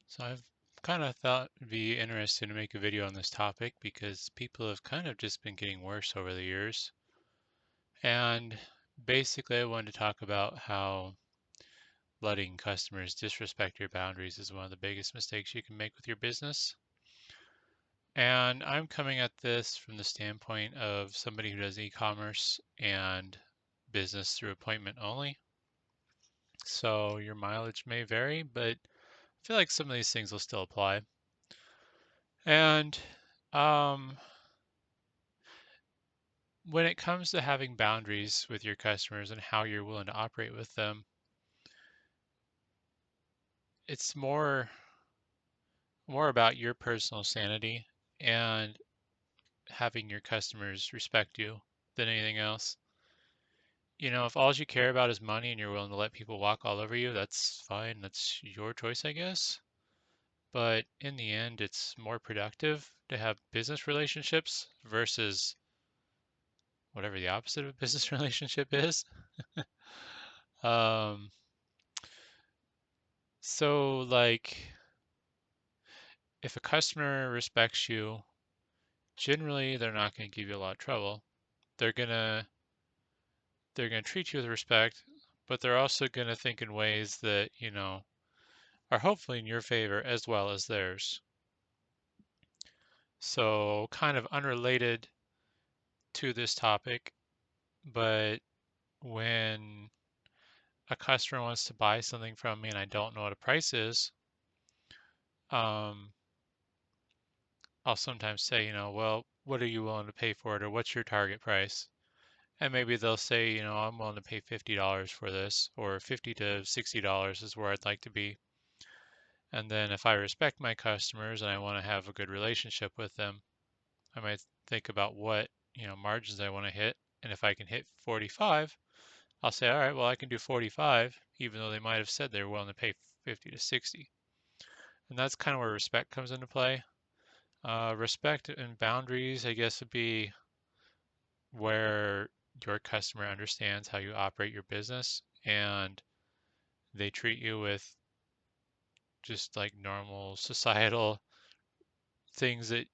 So I've kind of thought it'd be interesting to make a video on this topic because people have kind of just been getting worse over the years. And basically, I wanted to talk about how letting customers disrespect your boundaries is one of the biggest mistakes you can make with your business. And I'm coming at this from the standpoint of somebody who does e-commerce and business through appointment only. So your mileage may vary, but I feel like some of these things will still apply. And um, when it comes to having boundaries with your customers and how you're willing to operate with them, it's more about your personal sanity and having your customers respect you than anything else. You know, if all you care about is money and you're willing to let people walk all over you, that's fine. That's your choice, I guess. But in the end, it's more productive to have business relationships versus whatever the opposite of a business relationship is. Um, so if a customer respects you, generally they're not going to give you a lot of trouble. They're gonna they're gonna treat you with respect, but they're also gonna think in ways that, are hopefully in your favor as well as theirs. So kind of unrelated to this topic, but when a customer wants to buy something from me and I don't know what a price is, um, I'll sometimes say, well, what are you willing to pay for it, or what's your target price? And maybe they'll say, I'm willing to pay $50 for this, or $50 to $60 is where I'd like to be. And then if I respect my customers and I want to have a good relationship with them, I might think about what, margins I want to hit. And if I can hit 45, I'll say, all right, well, I can do 45, even though they might have said they were willing to pay 50 to 60. And that's kind of where respect comes into play. Respect and boundaries, I guess, would be where your customer understands how you operate your business and they treat you with just like normal societal things that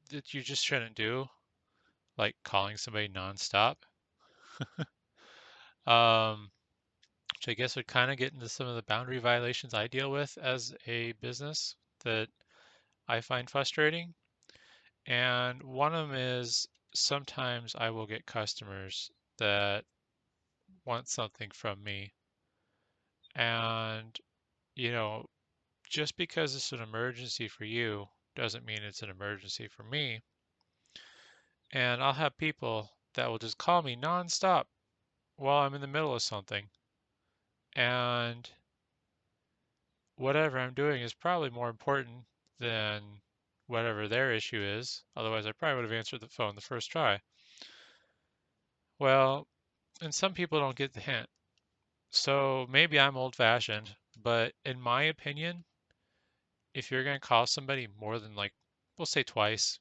you just shouldn't do, like calling somebody nonstop. Um, which I guess would kind of get into some of the boundary violations I deal with as a business that I find frustrating. And one of them is sometimes I will get customers that want something from me. And, you know, just because it's an emergency for you doesn't mean it's an emergency for me. And I'll have people that will just call me nonstop while I'm in the middle of something. And whatever I'm doing is probably more important than whatever their issue is. Otherwise, I probably would have answered the phone the first try. Well, and some people don't get the hint. So maybe I'm old fashioned, but in my opinion, if you're going to call somebody more than like, we'll say twice,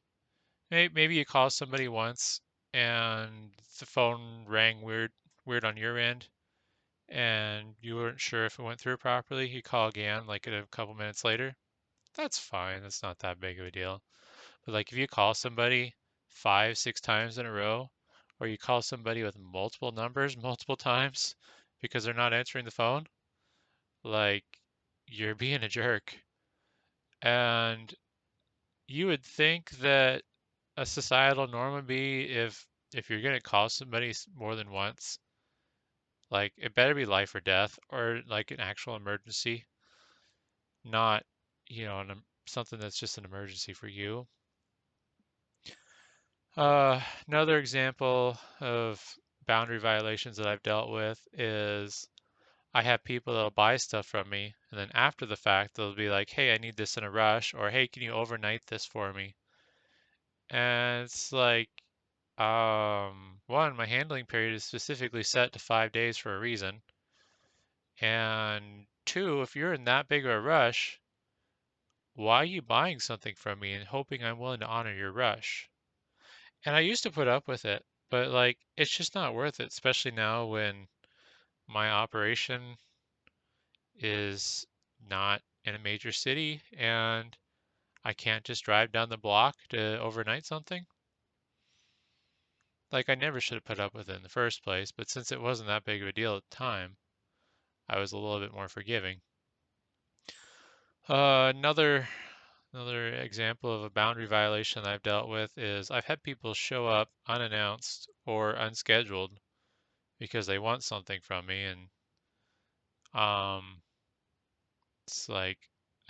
maybe you call somebody once and the phone rang weird on your end and you weren't sure if it went through properly. You call again like a couple minutes later. That's fine. That's not that big of a deal. But like if you call somebody five, six times in a row, or you call somebody with multiple numbers multiple times because they're not answering the phone, like you're being a jerk. And you would think that a societal norm would be if you're gonna call somebody more than once, like it better be life or death or like an actual emergency, not, something that's just an emergency for you. Another example of boundary violations that I've dealt with is I have people that'll buy stuff from me, and then after the fact, they'll be like, "Hey, I need this in a rush," or "Hey, can you overnight this for me?" And it's like, one, my handling period is specifically set to 5 days for a reason, and two, if you're in that big of a rush, why are you buying something from me and hoping I'm willing to honor your rush? And I used to put up with it, but like it's just not worth it, especially now when my operation is not in a major city and I can't just drive down the block to overnight something. Like, I never should have put up with it in the first place, but since it wasn't that big of a deal at the time, I was a little bit more forgiving. Another example of a boundary violation I've dealt with is I've had people show up unannounced or unscheduled because they want something from me, and um, it's like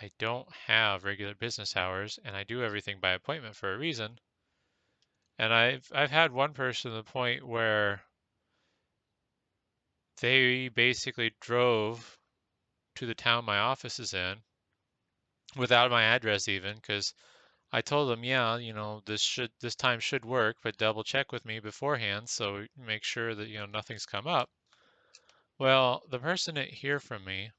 I don't have regular business hours, and I do everything by appointment for a reason. And I've had one person to the point where they basically drove to the town my office is in without my address even, because I told them, yeah, this time should work, but double check with me beforehand so make sure that nothing's come up. Well, the person didn't hear from me,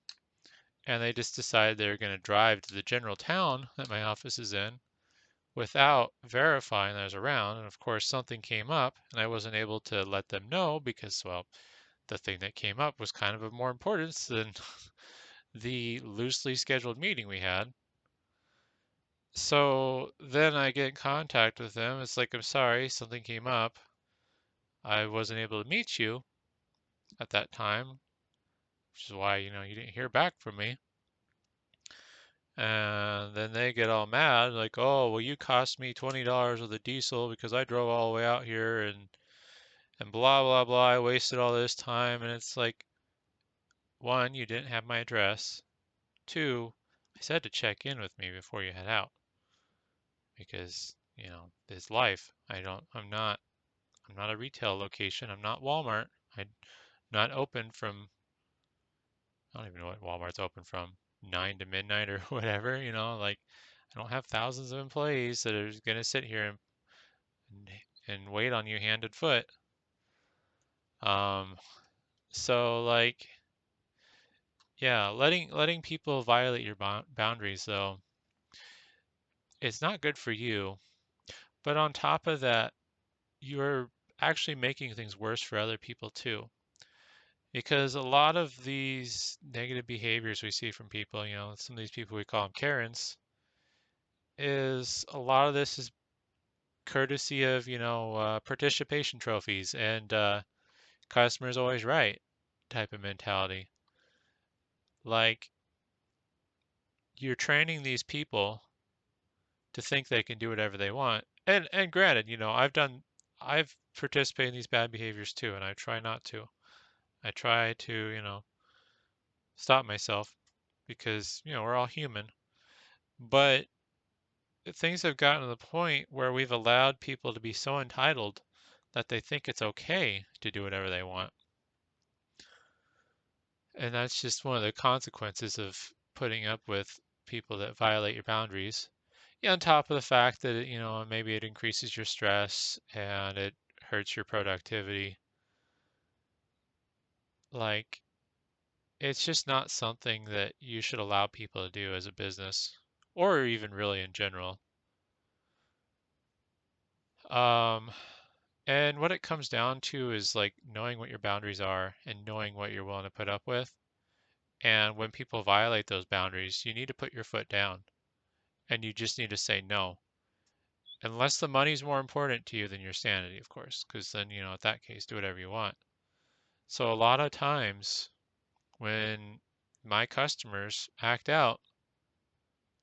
and they just decided they were going to drive to the general town that my office is in without verifying that I was around. And of course, something came up, and I wasn't able to let them know because, well, the thing that came up was kind of more importance than the loosely scheduled meeting we had. So then I get in contact with them. It's like, I'm sorry, something came up. I wasn't able to meet you at that time, which is why, you didn't hear back from me. And then they get all mad, like, oh, well, you cost me $20 of the diesel because I drove all the way out here and blah, blah, blah. I wasted all this time. And it's like, one, you didn't have my address. Two, I said to check in with me before you head out because, it's life. I'm not a retail location. I'm not Walmart. I'm not open from, I don't even know what Walmart's open from, 9 to midnight or whatever, like I don't have thousands of employees that are going to sit here and, and wait on you hand and foot. Um, so like, yeah, letting people violate your boundaries though, it's not good for you. But on top of that, you're actually making things worse for other people too. Because a lot of these negative behaviors we see from people, some of these people we call them Karens, is a lot of this is courtesy of, participation trophies and customers always right type of mentality. Like you're training these people to think they can do whatever they want. And granted, I've participated in these bad behaviors too, and I try not to. I try to, stop myself because, we're all human. But things have gotten to the point where we've allowed people to be so entitled that they think it's okay to do whatever they want. And that's just one of the consequences of putting up with people that violate your boundaries. Yeah, on top of the fact that maybe it increases your stress and it hurts your productivity. Like it's just not something that you should allow people to do as a business or even really in general. Um, And what it comes down to is like knowing what your boundaries are and knowing what you're willing to put up with. And when people violate those boundaries, you need to put your foot down and you just need to say no. Unless the money's more important to you than your sanity, of course, because then, at that case, do whatever you want. So a lot of times when my customers act out,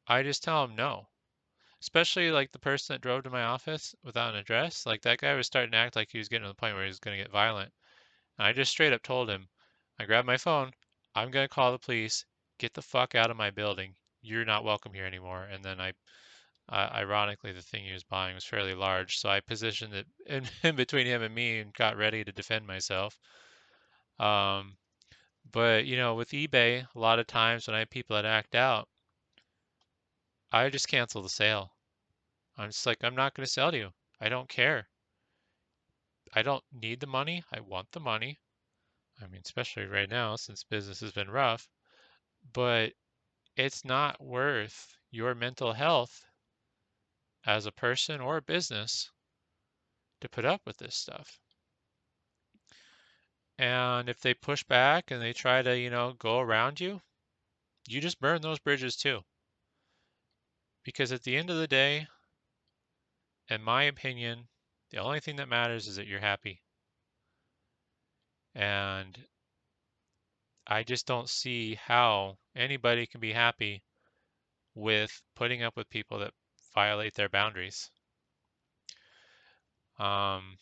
I just tell them no. Especially like the person that drove to my office without an address. Like that guy was starting to act like he was getting to the point where he was going to get violent. And I just straight up told him, I grabbed my phone, I'm going to call the police, get the fuck out of my building. You're not welcome here anymore. And then ironically, the thing he was buying was fairly large. So I positioned it in between him and me and got ready to defend myself. Um, but, with eBay, a lot of times when I have people that act out, I just cancel the sale. I'm just like, I'm not going to sell to you. I don't care. I don't need the money. I want the money. I mean, especially right now since business has been rough. But it's not worth your mental health as a person or a business to put up with this stuff. And if they push back and they try to, go around you, you just burn those bridges too. Because at the end of the day, in my opinion, the only thing that matters is that you're happy. And I just don't see how anybody can be happy with putting up with people that violate their boundaries. Um,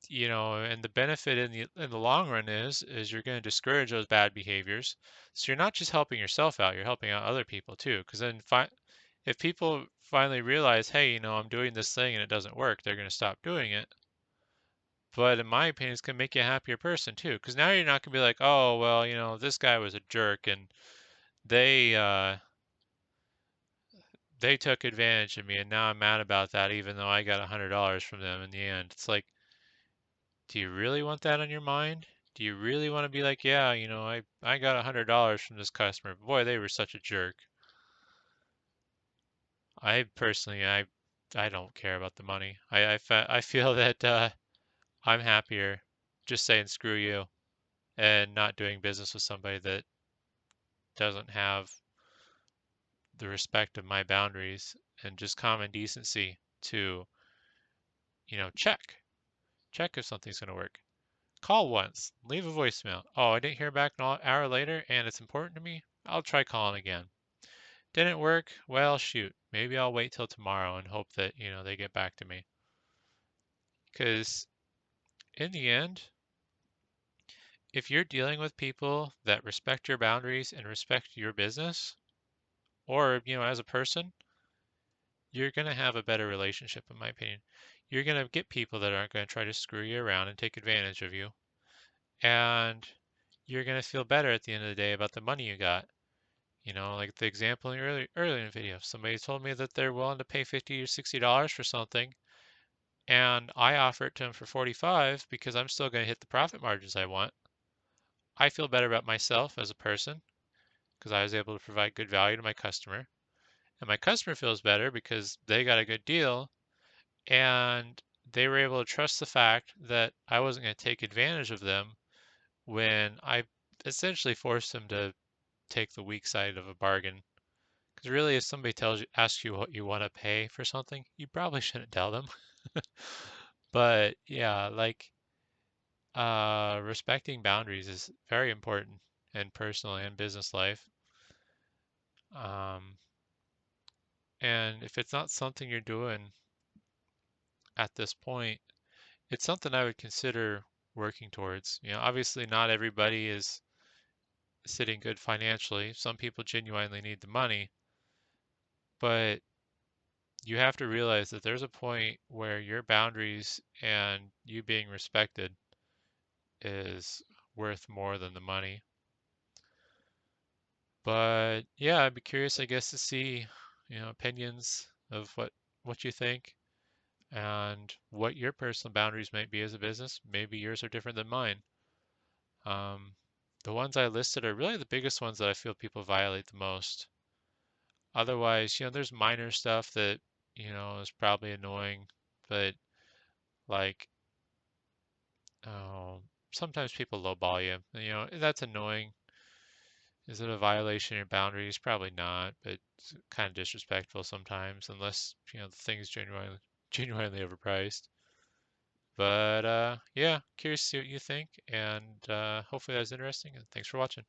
and the benefit in the long run is you're going to discourage those bad behaviors. So you're not just helping yourself out, you're helping out other people too. Because then if people finally realize, hey, I'm doing this thing and it doesn't work, they're going to stop doing it. But in my opinion, it's going to make you a happier person too. Because now you're not going to be like, oh, well, this guy was a jerk and they uh, they took advantage of me, and now I'm mad about that, even though I got $100 from them in the end. It's like, do you really want that on your mind? Do you really want to be like, yeah, I got $100 from this customer. Boy, they were such a jerk. I personally, I don't care about the money. I feel that I'm happier just saying screw you and not doing business with somebody that doesn't have the respect of my boundaries and just common decency to, check if something's going to work. Call once, leave a voicemail. Oh, I didn't hear back an hour later and it's important to me. I'll try calling again. Didn't work? Well, shoot. Maybe I'll wait till tomorrow and hope that, they get back to me. Because in the end, if you're dealing with people that respect your boundaries and respect your business, or, as a person, you're going to have a better relationship, in my opinion. You're going to get people that aren't going to try to screw you around and take advantage of you. And you're going to feel better at the end of the day about the money you got. Like the example in earlier in the video, somebody told me that they're willing to pay $50 or $60 for something, and I offer it to them for 45 because I'm still going to hit the profit margins I want. I feel better about myself as a person because I was able to provide good value to my customer, and my customer feels better because they got a good deal and they were able to trust the fact that I wasn't going to take advantage of them when I essentially forced them to take the weak side of a bargain. Because really, if somebody asks you what you want to pay for something, you probably shouldn't tell them. But yeah, like respecting boundaries is very important in personal and business life. Um, and if it's not something you're doing at this point, it's something I would consider working towards. Obviously, not everybody is sitting good financially. Some people genuinely need the money, but you have to realize that there's a point where your boundaries and you being respected is worth more than the money. But yeah, I'd be curious, I guess, to see, opinions of what you think and what your personal boundaries might be as a business. Maybe yours are different than mine. Um, the ones I listed are really the biggest ones that I feel people violate the most. Otherwise, there's minor stuff that, is probably annoying, but like, oh, sometimes people lowball you. That's annoying. Is it a violation of your boundaries? Probably not, but it's kind of disrespectful sometimes, unless, the thing's genuinely overpriced. But yeah, curious to see what you think, and hopefully that was interesting, and thanks for watching.